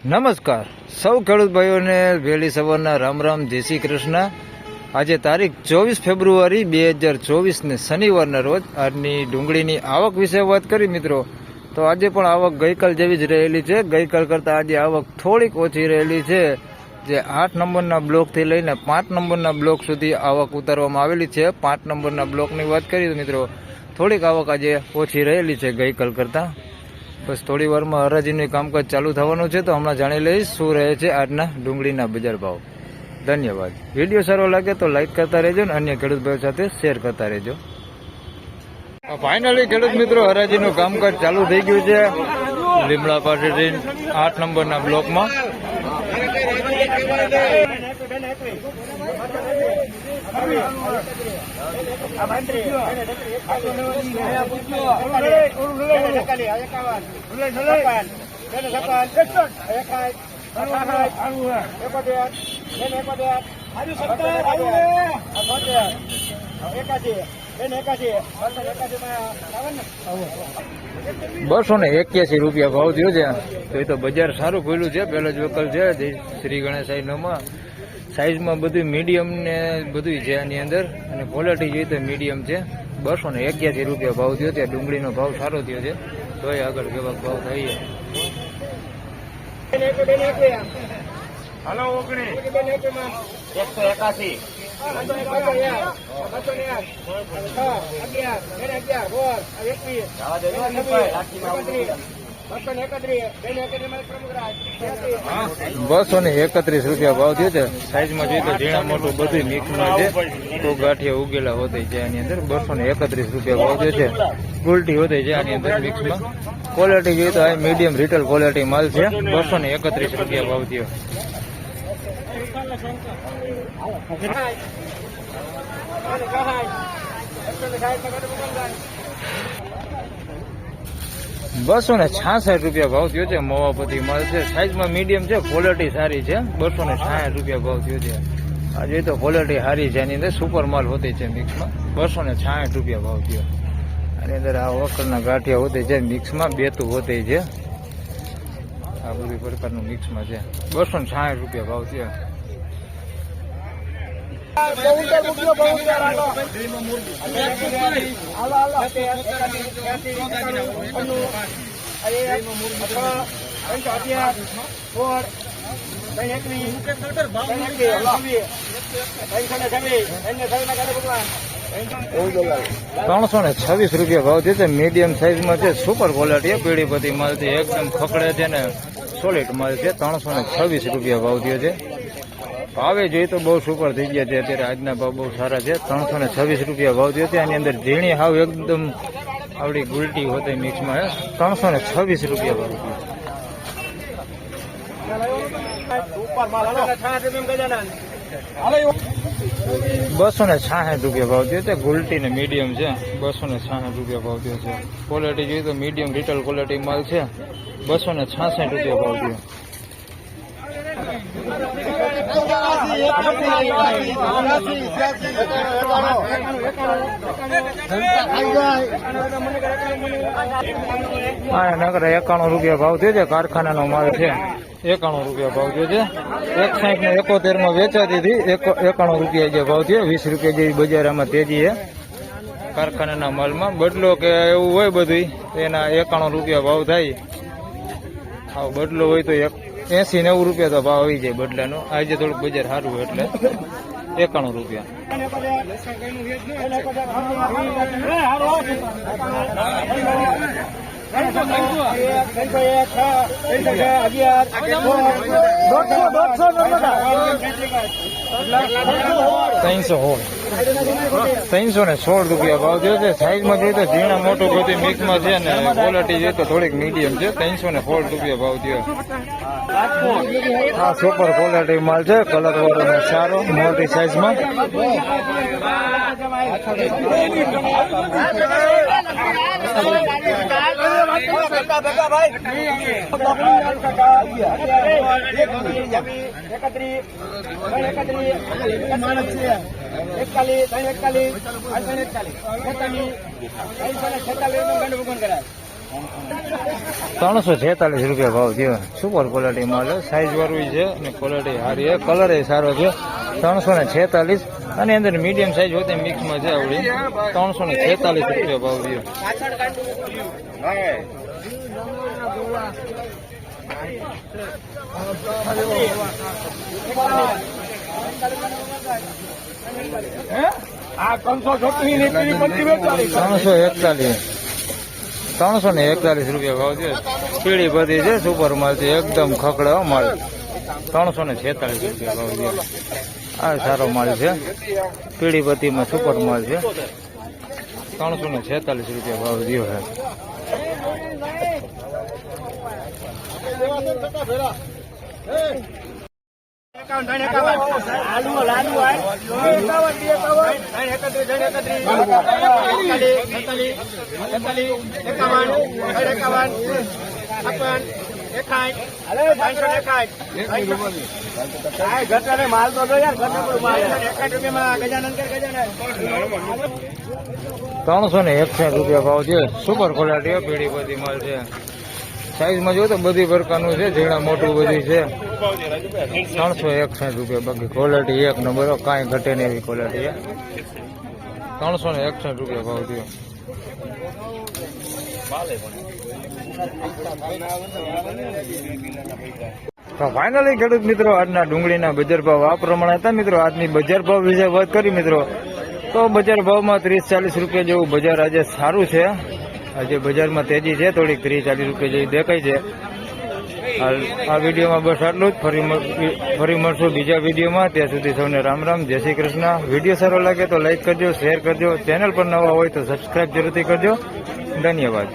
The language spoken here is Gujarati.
નમસ્કાર સૌ ખેડૂત ભાઈઓને વહેલી સવારના રામ રામ, જય શ્રી કૃષ્ણ। આજે તારીખ 24 ફેબ્રુઆરી 2024 ને શનિવારના રોજ આજની ડુંગળીની આવક વિશે વાત કરી મિત્રો, તો આજે પણ આવક ગઈકાલ જેવી જ રહેલી છે। ગઈકાલ કરતાં આજે આવક થોડીક ઓછી રહેલી છે, જે 8 નંબરના બ્લોકથી લઈને 5 નંબરના બ્લોક સુધી આવક ઉતારવામાં આવેલી છે। 5 નંબરના બ્લોકની વાત કરીએ તો મિત્રો થોડીક આવક આજે ઓછી રહેલી છે ગઈકાલ કરતાં। બસ થોડી વારમાં હરાજીનું કામકાજ ચાલુ થવાનું છે, તો હમણાં જાણી લઈશ શું રહે છે આજના ડુંગળીના બજાર ભાવ। ધન્યવાદ। વિડીયો સારો લાગે તો લાઈક કરતા રહેજો અને અન્ય ખેડૂત ભાઈઓ સાથે શેર કરતા રહેજો। ફાઇનલી ખેડૂત મિત્રો હરાજીનું કામકાજ ચાલુ થઈ ગયું છે લીમડા પાસેથી 8 નંબરના બ્લોકમાં। ₹281 ભાવ થયો છે, તો એ તો બજાર સારું ખુલ્યું છે। પહેલો જ વકલ છે શ્રી ગણેશ નોમાં, સાઈઝમાં બધું મીડિયમ ને બધું છે આની અંદર, અને ક્વોલિટી જોઈએ તો મીડિયમ છે। ₹281 ભાવ થયો છે। ડુંગળીનો ભાવ સારો થયો છે, તો આગળ કેવા ભાવ થઈએ। હલો 181 ₹231 ભાવ થયો છે। સાઈઝમાં જોઈએ તો ઝીણા મોટું બધું મિક્સમાં છે, તો ગાંઠિયા ઉગેલા હોતે છે આની અંદર। ₹231 ભાવ થયો છે। ગુલટી હોતે છે આની અંદર મિક્સમાં। ક્વોલિટી જોઈએ તો આ મીડિયમ રિટેલ ક્વોલિટી માલ છે। ₹231 ભાવ થયો। ₹266 ભાવ થયો છે। મોવાપતિ માલ છે, સાઈઝમાં મીડિયમ છે, ક્વોલિટી સારી છે। ₹266 ભાવ થયો છે। આ જોઈએ તો ક્વોલિટી સારી છે, આની અંદર સુપર માલ હોતી છે મિક્સમાં। ₹266 ભાવ થયો। આની અંદર આ વકરના ગાંઠિયા હોતે છે મિક્સમાં, બેતું હોતે છે, આ બધી પ્રકારનું મિક્સમાં છે। ₹266 ભાવ થયો। ₹326 ભાવ છે। મીડિયમ સાઈઝમાં છે, સુપર ક્વોલિટી પીળીપતિ માલ છે, એકદમ ખકડે છે ને સોલિડ માલ છે। ₹326 ભાવ થયો છે। ભાવે જોઈએ તો બહુ સુપર થઈ ગયા છે અત્યારે, આજના ભાવ બહુ સારા છે। ₹326 ભાવ થયો છે। આની અંદર ઝીણી હાવ એકદમ આવડી ગુલટી હોતી મિક્સમાં ₹326 ભાવ થયો। ₹266 ભાવ થયો છે। ગુલટી ને મીડિયમ છે, ₹266 ભાવ થયો છે। ક્વોલિટી જોઈએ તો મીડિયમ રિટેલ ક્વોલિટી માલ છે। ₹266 ભાવ થયો। નકરા ₹91 ભાવ થયો છે। કારખાનાનો માલ છે, ₹91 ભાવ થયો છે। 160 ને 71 માં વેચાતી હતી, ₹91 જે ભાવ થયો। ₹20 જેવી બજારમાં તેજી છે કારખાનાના માલમાં। બદલો કે એવું હોય બધું એના ₹91 ભાવ થાય। આવો બદલો હોય તો 80-90 તો ભાવ આવી જાય બદલાનો। આજે થોડુંક બજાર સારું એટલે ₹91। ₹316 ભાવ થયો છે। સાઈઝમાં જોઈએ તો ઝીણા મોટું બધું મિક્સમાં છે, ને ક્વોલિટી જોઈએ તો થોડીક મીડિયમ છે। ₹316 ભાવ થયો। આ સુપર ક્વોલિટી માલ છે, કલર વાળો સારો, મોટી સાઈઝમાં। ₹346 ભાવ થયો. સુપર ક્વોલિટી માલ છે, સાઈઝ વાળું છે અને ક્વોલિટી સારી છે, કલર એ સારો છે. 346 અને અંદર મીડિયમ સાઈઝ હોતે મિક્સમાં છે આવડી. ₹346 ભાવ થયો. ₹341 ભાવ છે. પીળી બધી છે, સુપર માલ છે, એકદમ ખકડો માલ. ₹346 ભાવ છે. આ સારો માલ છે, પીળી બત્તીમાં સુપર માલ છે. ₹346 ભાવ થયો છે. માલ તો યાર ₹361 ભાવ છે. સુપર ક્વોલિટી પીળી બધી માલ છે. સાઈઝમાં જો તો બધી પ્રકારનું છે, ઝીણા મોટું બધી છે. ₹361 બાકી ક્વોલિટી એક નંબર, કાંઈ ઘટે નહીં એવી ક્વોલિટી છે. ₹361 ભાવ થયો. તો ફાઇનલી ખેડૂત મિત્રો આજના ડુંગળીના બજાર ભાવ આ પ્રમાણે હતા. મિત્રો આજની બજાર ભાવ વિશે વાત કરી મિત્રો, તો બજાર ભાવમાં 30-40 રૂપિયા જેવું બજાર આજે સારું છે. આજે બજારમાં તેજી છે, થોડીક 30-40 રૂપિયા જેવી દેખાય છે. આ વિડીયોમાં બસ આટલું જ. ફરી મળશું બીજા વિડીયોમાં. ત્યાં સુધી સૌને રામ રામ, જય શ્રી કૃષ્ણ. વિડીયો સારો લાગે તો લાઈક કરજો, શેર કરજો. ચેનલ પર નવા હોય તો સબસ્ક્રાઈબ જરૂરથી કરજો. ધન્યવાદ.